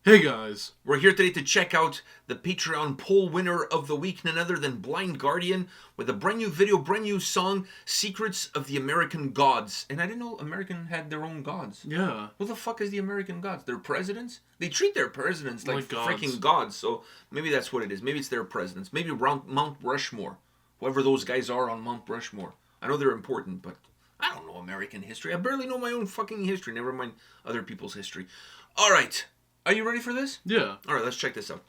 Hey guys, We're here today to check out the Patreon poll winner of the week, none other than Blind Guardian, with a brand new video, brand new song, Secrets of the American Gods. And I didn't know American had their own gods. yeah, Who the fuck is the American gods? Their presidents? They treat their presidents like Like gods. freaking gods, so maybe that's what it is. Maybe it's their presidents. Maybe Mount Rushmore. Whoever those guys are on Mount Rushmore. I know they're important, but I don't know American history. I barely know my own fucking history, never mind other people's history. Alright, are you ready for this? yeah. Alright, let's check this out.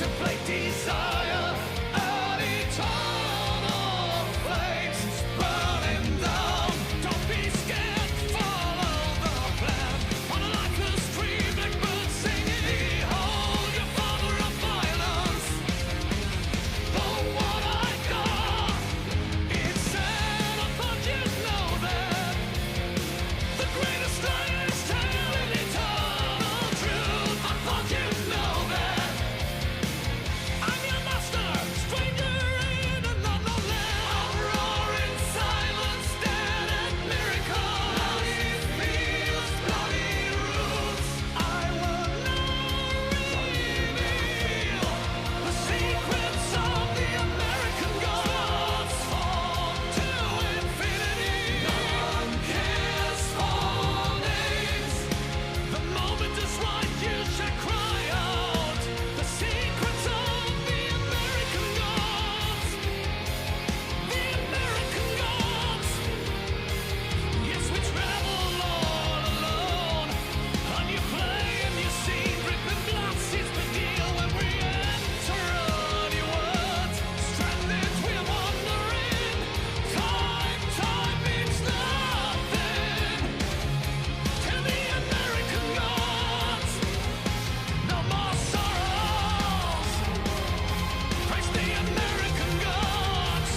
contemplate desire and eternal flames burning down. Don't be scared, follow the plan. On a lifeless dream, like birds singing, behold your father of violence. But what I got, it said, I thought you'd know that the greatest lie is telling eternal truth. I thought you'd know that I'm your master, stranger in an unknown land. I'll roar in silence, dead and miracle. Bloody fields, bloody roots. I will not reveal the secrets of the American gods. Fall to infinity. No one cares for names. The moment is right, you shall cry out the secrets of the American gods. The American gods. Yes, we travel all alone. On your play and you see, ripping glasses begin when we enter on your words. Stranded, we're wandering. Time means nothing to the American gods. No more sorrows. Praise the American gods.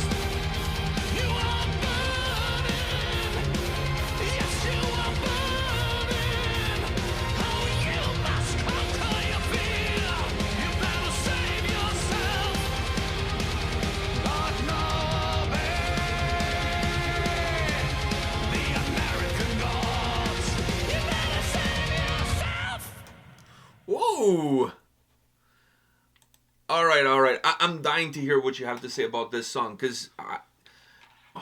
You are burning. Yes, you are burning. Oh, you must conquer your fear. You better save yourself. But no, the American gods. You better save yourself. Whoa! All right. I'm dying to hear what you have to say about this song, cause,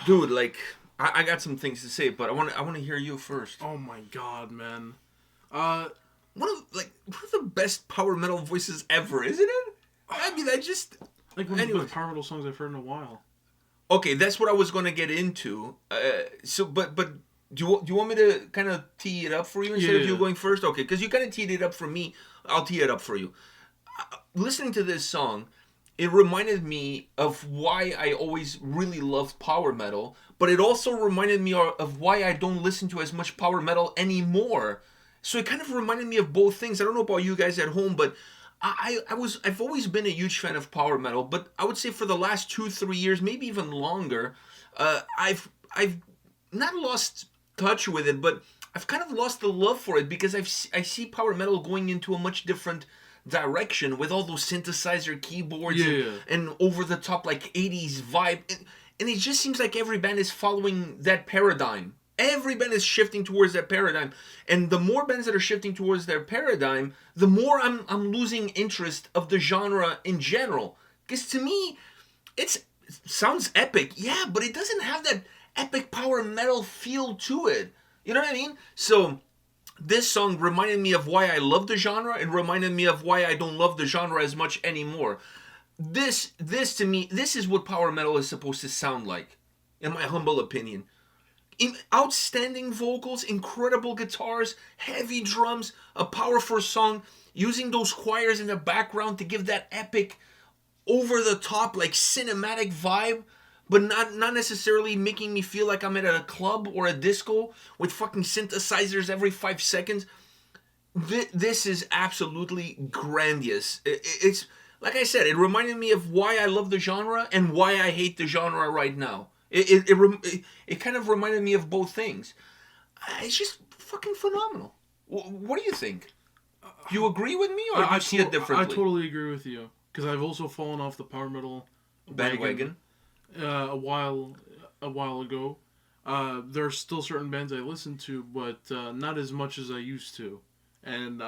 dude, like, I got some things to say, but I want to hear you first. Oh my god, man. One of the best power metal voices ever, isn't it? I mean, I just Like one of the Anyway. best power metal songs I've heard in a while. okay. That's what I was going to get into. But do you want me to kind of tee it up for you instead of you Yeah. going first? Okay, because you kind of teed it up for me. I'll tee it up for you. Listening to this song, it reminded me of why I always really loved power metal, but it also reminded me of why I don't listen to as much power metal anymore. So it kind of reminded me of both things. I don't know about you guys at home, but I've always been a huge fan of power metal, but I would say for the last 2-3 years, maybe even longer, I've not lost touch with it, but I've kind of lost the love for it because I see power metal going into a much different direction with all those synthesizer keyboards and over the top like 80s vibe, and it just seems like every band is following that paradigm. Every band is shifting towards that paradigm, and the more bands that are shifting towards their paradigm, the more I'm losing interest of the genre in general. Because to me, it sounds epic, yeah, but it doesn't have that epic power metal feel to it. You know what I mean? So this song reminded me of why I love the genre and reminded me of why I don't love the genre as much anymore. This to me, this is what power metal is supposed to sound like, in my humble opinion. Outstanding vocals, incredible guitars, heavy drums, a powerful song, using those choirs in the background to give that epic, over-the-top, like cinematic vibe, but not necessarily making me feel like I'm at a club or a disco with fucking synthesizers every 5 seconds. This is absolutely grandiose. It's, like I said, it reminded me of why I love the genre and why I hate the genre right now. It kind of reminded me of both things. It's just fucking phenomenal. What do you think? Do you agree with me, or do you see it differently? I totally agree with you, because I've also fallen off the power metal bandwagon a while ago. There are still certain bands I listen to, but not as much as I used to. And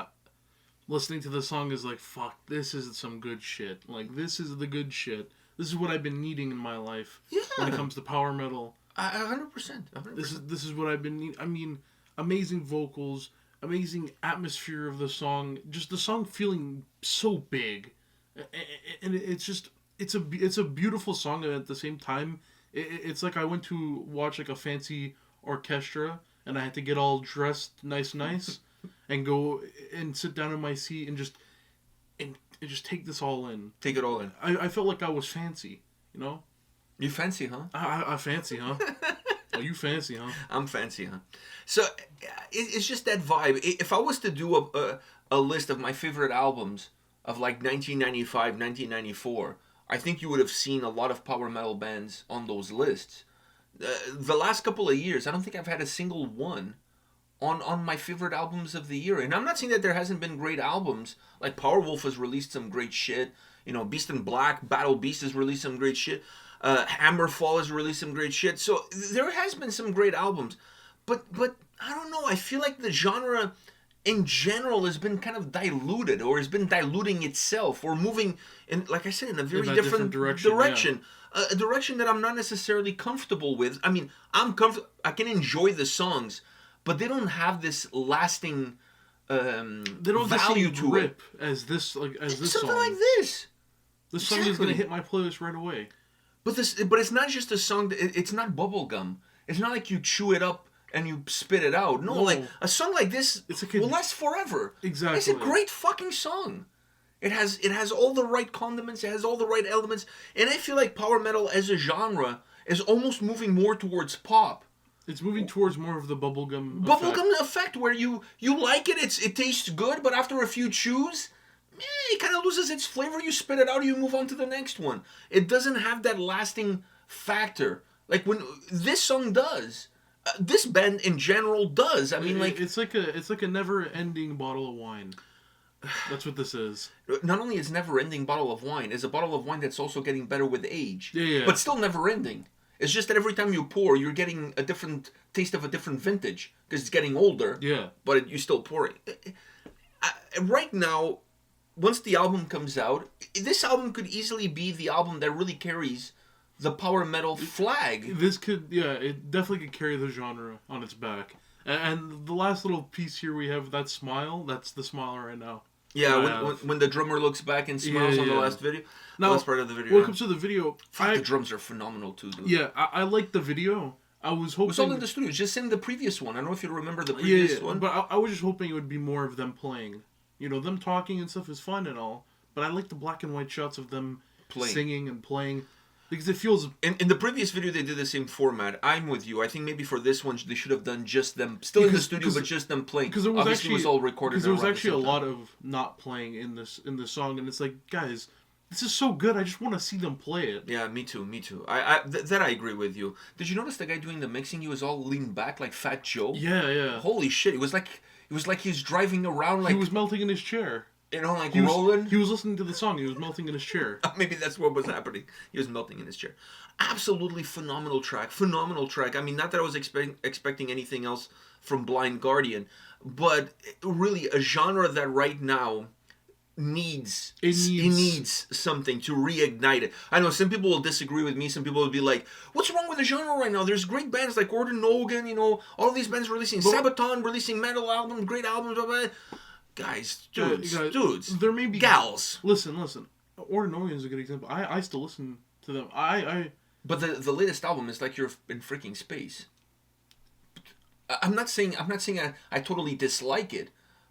listening to the song is like, fuck, this is some good shit. Like, this is the good shit. This is what I've been needing in my life when it comes to power metal. 100%. This is what I've been needing. I mean, amazing vocals, amazing atmosphere of the song. Just the song feeling so big, and it's a beautiful song. And at the same time, it's like I went to watch like a fancy orchestra, and I had to get all dressed nice, and go and sit down in my seat and just and just take this all in. Take it all in. I felt like I was fancy, you know? You fancy, huh? I fancy, huh? Oh, you fancy, huh? I'm fancy, huh? So it's just that vibe. If I was to do a list of my favorite albums of like 1995, 1994, I think you would have seen a lot of power metal bands on those lists. The last couple of years, I don't think I've had a single one on my favorite albums of the year. And I'm not saying that there hasn't been great albums. Like Powerwolf has released some great shit. You know, Beast in Black, Battle Beast has released some great shit. Hammerfall has released some great shit. So there has been some great albums. But I don't know. I feel like the genre in general has been kind of diluted, or has been diluting itself, or moving in, like I said, in a very different direction. Yeah. A direction that I'm not necessarily comfortable with. I mean, I can enjoy the songs, but they don't have this lasting they don't value to grip it. As this Something song. like this. This song is gonna hit my playlist right away. But it's not just a song. It's not bubblegum. It's not like you chew it up and you spit it out. No, like a song like this will last forever. Exactly. It's a great fucking song. It has all the right condiments. It has all the right elements. And I feel like power metal as a genre is almost moving more towards pop. It's moving towards more of the bubblegum effect, where you like it. It tastes good, but after a few chews, it kind of loses its flavor. You spit it out, you move on to the next one. It doesn't have that lasting factor like when this song does. This band in general does. I mean, like it's like a never-ending bottle of wine. That's what this is. Not only is never-ending bottle of wine, it's a bottle of wine that's also getting better with age. Yeah. But still never-ending. It's just that every time you pour, you're getting a different taste of a different vintage because it's getting older. Yeah. But you still pour it. Right now, once the album comes out, this album could easily be the album that really carries the power metal flag. This could, it definitely could carry the genre on its back. And the last little piece here we have, that smile, that's the smile right now. Yeah, when the drummer looks back and smiles on the last video. Now, the last part of the video. When it comes to the video, the drums are phenomenal too, dude. Yeah, I like the video. I was hoping... It was all in the studio, just in the previous one. I don't know if you remember the previous one. But I was just hoping it would be more of them playing. You know, them talking and stuff is fun and all, but I like the black and white shots of them singing and playing. Because it feels... In the previous video, they did the same format. I'm with you. I think maybe for this one, they should have done just them... Still in the studio, but just them playing. Because it was all recorded. Because there was actually a lot of not playing in this song, and it's like, guys, this is so good, I just want to see them play it. Yeah, me too. That I agree with you. Did you notice the guy doing the mixing? He was all leaned back like Fat Joe. Yeah. Holy shit! It was like he's driving around like... He was melting in his chair. You know, like rolling. He was listening to the song. He was melting in his chair. Maybe that's what was happening. He was melting in his chair. Absolutely phenomenal track. I mean, not that I was expecting anything else from Blind Guardian, but really a genre that right now needs something to reignite it. I know some people will disagree with me. Some people will be like, "What's wrong with the genre right now? There's great bands like Gordon Nogan. You know, all these bands releasing Sabaton, releasing metal albums, great albums, blah, blah. Guys, dudes, there may be gals. Listen. Ordinorian is a good example. I still listen to them. But the latest album is like you're in freaking space. I'm not saying I totally dislike it,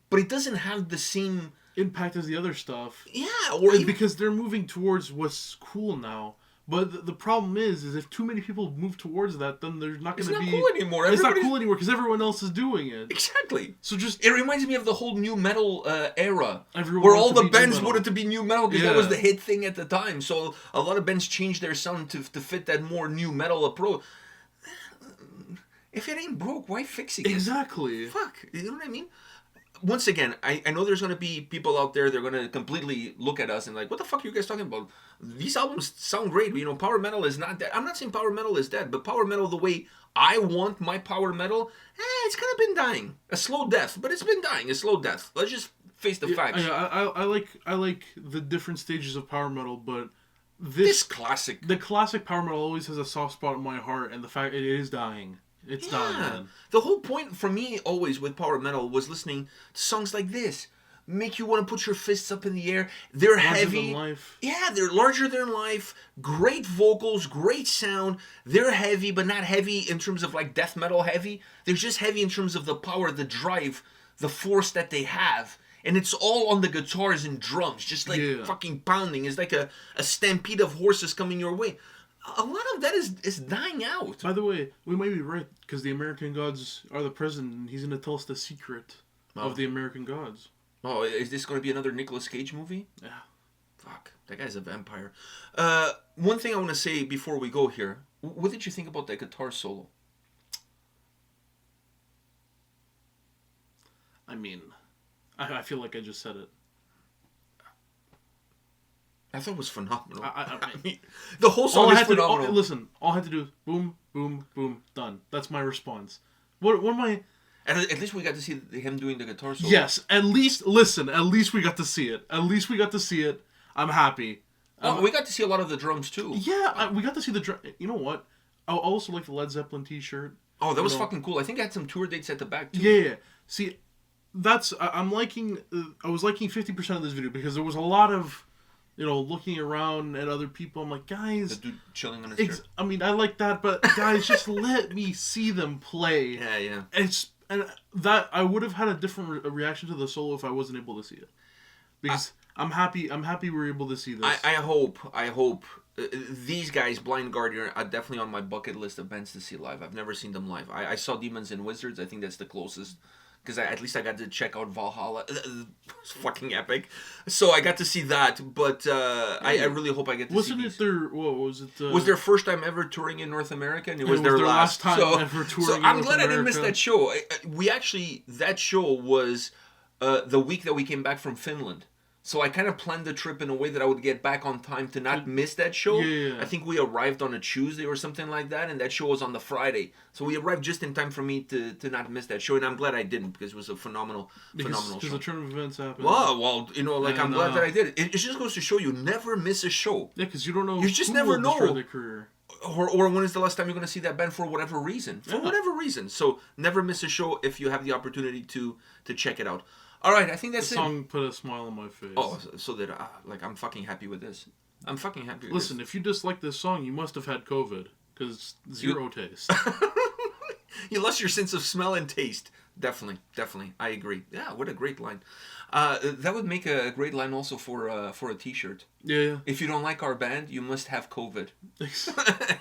but it doesn't have the same impact as the other stuff. Yeah, because they're moving towards what's cool now. But the problem is if too many people move towards that, then there's not going to be... It's not cool anymore. It's not cool anymore because everyone else is doing it. Exactly. So it reminds me of the whole new metal era, everyone where all the bands wanted to be new metal because that was the hit thing at the time. So a lot of bands changed their sound to fit that more new metal approach. If it ain't broke, why fix it? Exactly. Fuck. You know what I mean? Once again, I know there's going to be people out there that are going to completely look at us and like, what the fuck are you guys talking about? These albums sound great. You know, power metal is not dead. I'm not saying power metal is dead, but power metal the way I want my power metal, it's kind of been dying. A slow death, but it's been dying. A slow death. Let's just face the facts. I like the different stages of power metal, but this classic. The classic power metal always has a soft spot in my heart, and the fact it is dying. It's dying, man. The whole point for me always with power metal was listening to songs like this. Make you want to put your fists up in the air. They're heavy. Larger than life. Yeah, they're larger than life. Great vocals, great sound. They're heavy, but not heavy in terms of like death metal heavy. They're just heavy in terms of the power, the drive, the force that they have. and it's all on the guitars and drums, just like fucking pounding. It's like a stampede of horses coming your way. A lot of that is dying out. By the way, we might be right, because the American gods are the president, and he's going to tell us the secret of the American gods. Oh, is this going to be another Nicolas Cage movie? Yeah. Fuck, that guy's a vampire. One thing I want to say before we go here, what did you think about that guitar solo? I mean, I feel like I just said it. I thought it was phenomenal. I mean, the whole song is phenomenal. Listen, all I had to do is boom, boom, boom, done. That's my response. What am I... And at least we got to see him doing the guitar solo. Yes, at least we got to see it. At least we got to see it. I'm happy. We got to see a lot of the drums too. Yeah, we got to see the drum. You know what? I also like the Led Zeppelin t-shirt. Oh, that was fucking cool. I think I had some tour dates at the back too. Yeah. See, I was liking 50% of this video because there was a lot of, looking around at other people. I'm like, guys, the dude chilling on his chair. I mean, I like that, but guys, just let me see them play. Yeah. And that I would have had a different reaction to the solo if I wasn't able to see it, because I'm happy we're able to see this. I hope these guys, Blind Guardian, are definitely on my bucket list of bands to see live. I've never seen them live. I saw Demons and Wizards. I think that's the closest. Because at least I got to check out Valhalla. It's fucking epic. So I got to see that, but I really hope I get to see these. Was their first time ever touring in North America, and it was their last time ever touring in North America. So I'm glad I didn't miss that show. That show was the week that we came back from Finland. So I kind of planned the trip in a way that I would get back on time to not miss that show. Yeah. I think we arrived on a Tuesday or something like that, and that show was on the Friday. So we arrived just in time for me to not miss that show, and I'm glad I didn't, because it was a phenomenal show. Because the turn of events happened. Well, I'm glad that I did it. It just goes to show you, never miss a show. Yeah, because you don't know. You just never know. Their career. Or when is the last time you're going to see that band for whatever reason. Whatever reason. So never miss a show if you have the opportunity to check it out. All right, I think that's it. The song put a smile on my face. Oh, so that I'm fucking happy with this. I'm fucking happy with Listen, if you dislike this song, you must have had COVID, because zero taste. You lost your sense of smell and taste. Definitely. I agree. Yeah, what a great line. That would make a great line also for a t-shirt. Yeah. If you don't like our band, you must have COVID.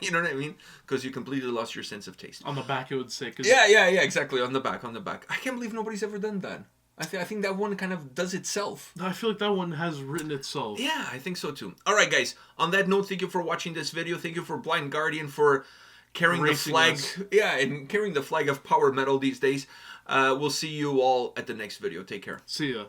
You know what I mean? Because you completely lost your sense of taste. On the back, it would say. Yeah, exactly. On the back. I can't believe nobody's ever done that. I think that one kind of does itself. I feel like that one has written itself. Yeah, I think so too. All right, guys. On that note, thank you for watching this video. Thank you for Blind Guardian for carrying the flag. Yeah, and carrying the flag of power metal these days. We'll see you all at the next video. Take care. See ya.